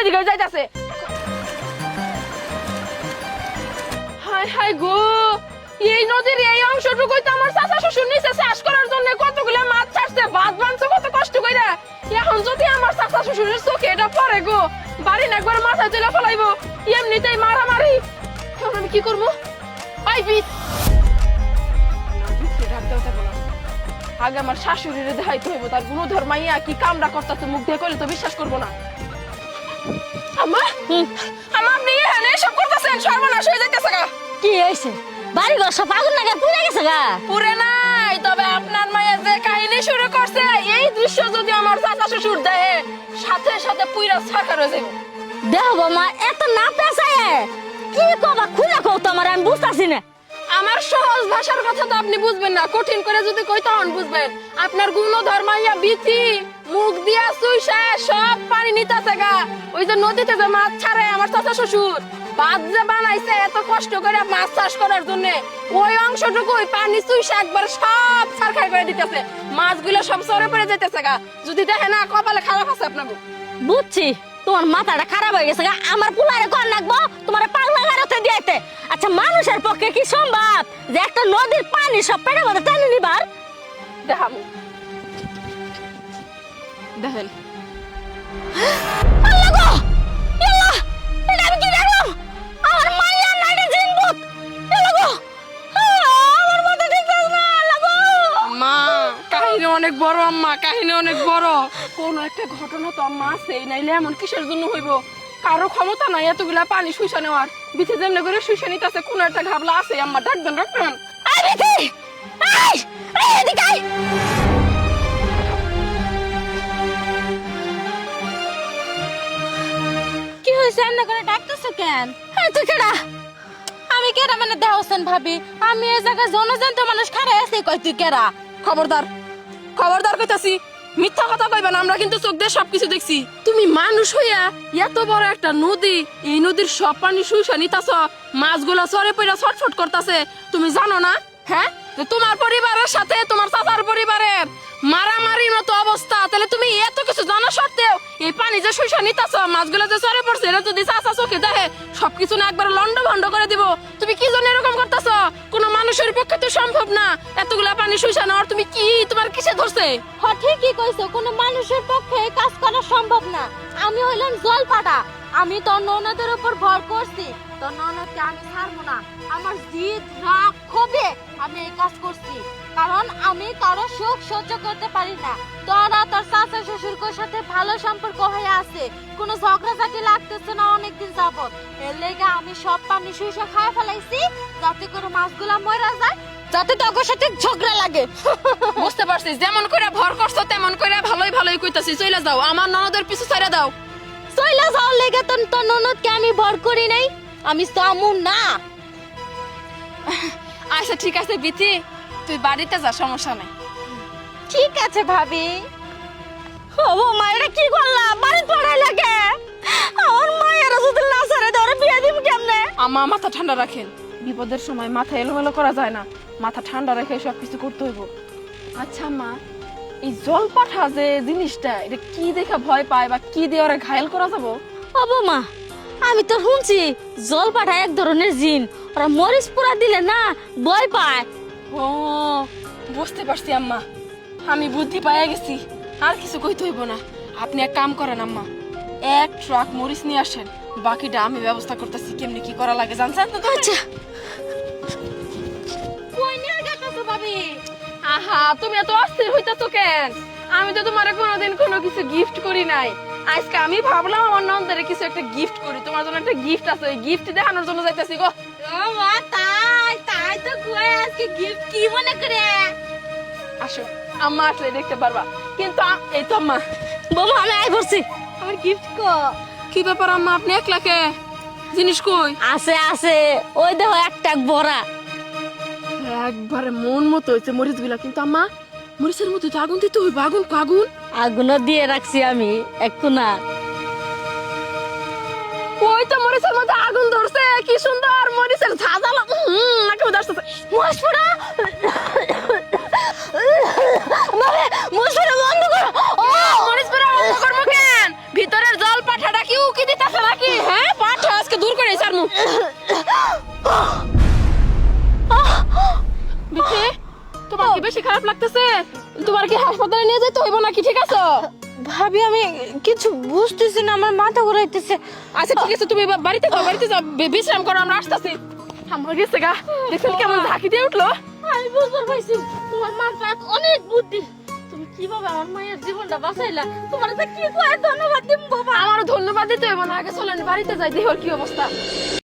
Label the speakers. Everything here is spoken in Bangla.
Speaker 1: ওইদিকে যাইতাছে। হায় হায় গো, এই নদীর এই অংশটুকুই তো আমার চাচা শ্বশুর নিচে চাষ করার জন্য কতগুলা মাছ ছাড়ছে, বাদ বানছে কত কষ্ট কইরা। এখন যদি আমার চাচা শ্বশুরের চোখে এটা পড়ে গো, বাড়ি না একবার মাথা তুলে ফেলাইবো, এমনিতেই মারামারি। এখন আমি কি করবো? পাইবি আগে আমার শাশুড়িরে দেখাইতে হইব, তার গুণধর মাইয়া কি কামড়া করতেছে, মুখ দিয়ে করলে তো বিশ্বাস করবো না। আম্মা, আম্মা আপনি এখানে এসব করতেছেন, সর্বনাশ হয়ে যাইতেছে গা।
Speaker 2: কি হয়েছে? বাড়ি ঘর সব আগুন লাগে পুড়ে গেছে গা।
Speaker 1: পুরে নাই, তবে আপনার মাইয়া যে কাহিনী শুরু করছে, এই দৃশ্য যদি আমার চাচা শ্বশুর দেখে, সাথে সাথে পুইরা ছারখার হয়ে যাবে।
Speaker 2: দেহ মা এত না পেছায় কি কবা, খুলে কও তো আমার, আমি বুঝতাছি না।
Speaker 1: আমার সহজ ভাষার কথা তো আপনি বুঝবেন না, কঠিন করে যদি কই তখন বুঝবেন। আপনার গুণধর মাইয়া বিথি মুখ দিয়া চুইসা সব পানি নিতেছে গা। ওই যে নদীতে যে মাছ ছাড়ে আমার চাচা শ্বশুর, বাঁধ যে বানাইছে এত কষ্ট করে মাছ চাষ করার জন্য, ওই অংশটুকু ওই পানি চুইসা একবার সব ছারখার করে দিতেছে, মাছগুলো সব সরে পড়ে যাইতেছে গা। যদি দেখে না কপালে খারাপ আছে আপনাকে।
Speaker 2: বুঝছি তোমার মাথাটা খারাপ হয়ে গেছে গা। আমার পুলারে কোন লাগবো তোমার পাগলা গারতে দিয়াইতে। আচ্ছা মানুষের পক্ষে কি সম্ভব যে একটা নদীর পানি সব পেটের মধ্যে টেনে নিবার?
Speaker 1: দেখামু, দেখেন।
Speaker 2: আল্লাহ গো, আল্লাহ, এটা আমি কি দেখলাম? আমার মাইয়া নাইটা জিনবুত। আল্লাহ গো, আমার মাথা ঠিক আছে না। আল্লাহ গো
Speaker 1: মা, কাহিনী অনেক বড় আম্মা, কাহিনী অনেক বড়। কোন একটা ঘটনা তো আম্মা আছে, নাইলে এমন কিসের জন্য হইব? কারো ক্ষমতা নাই এতগুলা পানি শুইসা নেওয়ার। বিথে যেমনি করে শুইসা নিতেছে, কোন একটা ঘাবলা আছে আম্মা, ডাকবেন রাখবেন।
Speaker 2: আই বিথি, আই আই এদিকে আই। কি হইছে? এমন করে ডাকতেছো কেন? এই তুই কেডা? আমি কেডা মানে দেহ হোসেন ভাবি, আমি এই জায়গায় জনজান্ত মানুষ খাড়াই আছি, কই তুই কেডা?
Speaker 1: খবরদার, খবরদার কইতাছি, মিথ্যা কথা কইবেন, আমরা কিন্তু চোখ দিয়ে সবকিছু দেখছি। তুমি মানুষ হইয়া এত বড় একটা নদী, এই নদীর সব পানি শুইসা নিতাছ, মাছগুলা সরে পইরা ছটফট করতেছে, তুমি জানো না? হ্যাঁ, যে তোমার পরিবারের সাথে তোমার চাচার পরিবারের মারামারির মতো অবস্থা, তাহলে তুমি এত কিছু জানা সত্ত্বেও এই পানি যে শুইসা নিতাছ, মাছগুলা যে সরে পড়ছে, এটা যদি চাচা চোখে দেখে সবকিছু না একবার লন্ড ভন্ড করে দিব। তুমি কি জন্য এরকম করতেছ? কোন মানুষের পক্ষে তো সম্ভব না এতগুলা পানি শুইসা নেওয়ার। তুমি কি, তোমার কিসে ধরছে?
Speaker 2: হ ঠিকই কইছো, কোনো মানুষের পক্ষে এই কাজ করা সম্ভব না। আমি হইলাম জলপাটা, আমি তোর ননদের উপর ভর করছি, তোর ননদকে আমি ছাড়বো না। আমার জিদ রাগ ক্ষোভে আমি এই কাজ করছি, কারণ আমি কারো সুখ সহ্য করতে পারি না। তোরা তোর চাচা শ্বশুরকের সাথে ভালো সম্পর্ক হয়ে আছে, কোনো ঝগড়াঝাটি লাগতেছে না অনেকদিন যাবত। এর লেগে আমি সব পানি শুইসা খায় ফেলাইছি, যাতে করে মাছগুলা মরা যায়, যাতে তোর সাথে ঝগড়া লাগে।
Speaker 1: বুঝতে পারছিস, যেমন করে ভর করছো তেমন করে ভালোই ভালোই কইতাছি, চলে যাও, আমার ননদের পিছু ছাইড়া দাও।
Speaker 2: চইলা যাওয়ার লেগে তোর ননদকে আমি ভর করি নাই, আমি সামু না।
Speaker 1: আচ্ছা ঠিক আছে বিথি, তুই বাড়িতে যা, সমস্যা নাই।
Speaker 2: ঠিক আছে ভাবি। ও মায়েরা কি করলা, বাড়ি পড়াই লাগে। আমার মায়েরা যদি না ছাড়ে ধরে বিয়ে দিম কেমনে?
Speaker 1: আমা মাথা ঠান্ডা রাখেন, বিপদের সময় মাথা এলোমেলো করা যায় না, মাথা ঠান্ডা রেখে সবকিছু করতে হইব। আচ্ছা মা, এই জল পাঠা যে জিনিসটা, এটা কি দেখে ভয় পায় বা কি দিয়ে ওরা ঘায়েল করা যাবো?
Speaker 2: ও মা, আমি তো শুনছি জল পাঠা এক ধরনের জিন, ওরা মরিচ পুরা দিলে না ভয় পায়।
Speaker 1: ও বুঝতে পারছি আম্মা, আমি বুদ্ধি পাইয়া গেছি, আর কিছু কইতে হইব না। আপনি এক কাম করেন আম্মা, এক ট্রাক মরিচ নিয়ে আসেন, বাকিটা আমি ব্যবস্থা করতেছি, কেমনি কি করা লাগে জানছেন তো?
Speaker 2: আচ্ছা কই নিয়ে গেছো ভাবি?
Speaker 1: আহা, তুমি এত অস্থির হইতাছো কেন? আমি তো তোমারে কোনোদিন কোনো কিছু গিফট করি নাই, আজকে আমি ভাবলাম আমার নন্দের কিছু একটা গিফট করি, তোমার জন্য একটা গিফট আছে, ওই গিফট দেখানোর জন্য যাইতাছি গো।
Speaker 2: ও মা, তাই তাই তো কই, আজকে গিফট কি মনে করে?
Speaker 1: আসো আম্মা, আসলে দেখতে পারবা। কিন্তু এই তো আম্মা,
Speaker 2: বাবা আমি আই পড়ছি, আমার গিফট কো?
Speaker 1: কি ব্যাপার আম্মা, আপনি একলাকে? জিনিস কই?
Speaker 2: আছে আছে, ওই দেখো একটা বড়া।
Speaker 1: একবারে মন মতো হয়েছে মরিচ গুলা, কিন্তু আম্মা মরিচের মধ্যে তো আগুন দিতে হইব, আগুন আগুন।
Speaker 2: আগুনও দিয়ে রাখছি আমি একটু না।
Speaker 1: ওই তো মরিচের মধ্যে আগুন ধরছে, কি সুন্দর মরিচের ঝাঁঝালো, নাকে ধরছে।
Speaker 2: মুসপুরা মানে মুসপুরা বন্ধ করো।
Speaker 1: ও মরিচ পুরা বন্ধ করবো কেন? ভিতরের জল পাঠাটা কি উকি দিতে আমু বিথি তোমার কি বেশি খারাপ লাগতেছে? তোমার কি হাসপাতালে নিয়ে যেতে হইব নাকি? ঠিক আছে
Speaker 2: ভাবি আমি কিছু বুঝতেছি না, আমার মাথা ঘুরাইতেছে।
Speaker 1: আচ্ছা ঠিক আছে, তুমি বাড়িতে যাও, বাড়িতে যাও, বিশ্রাম করো, আমরা আসতেছি। আমার গেছে গা, দেখছেন কেমন ঝাঁকি দিয়ে উঠলো।
Speaker 2: আমি বুঝতে পারছি তোমার মাথায় অনেক বুদ্ধি। তুমি কিভাবে আমার মায়ের জীবনটা বাঁচাইলা, তোমার কি কয় ধন্যবাদ দিম বাবা।
Speaker 1: আমারও ধন্যবাদ দিতে হইব না, আগে চলেন বাড়িতে যাই, দেখি ওর কি অবস্থা।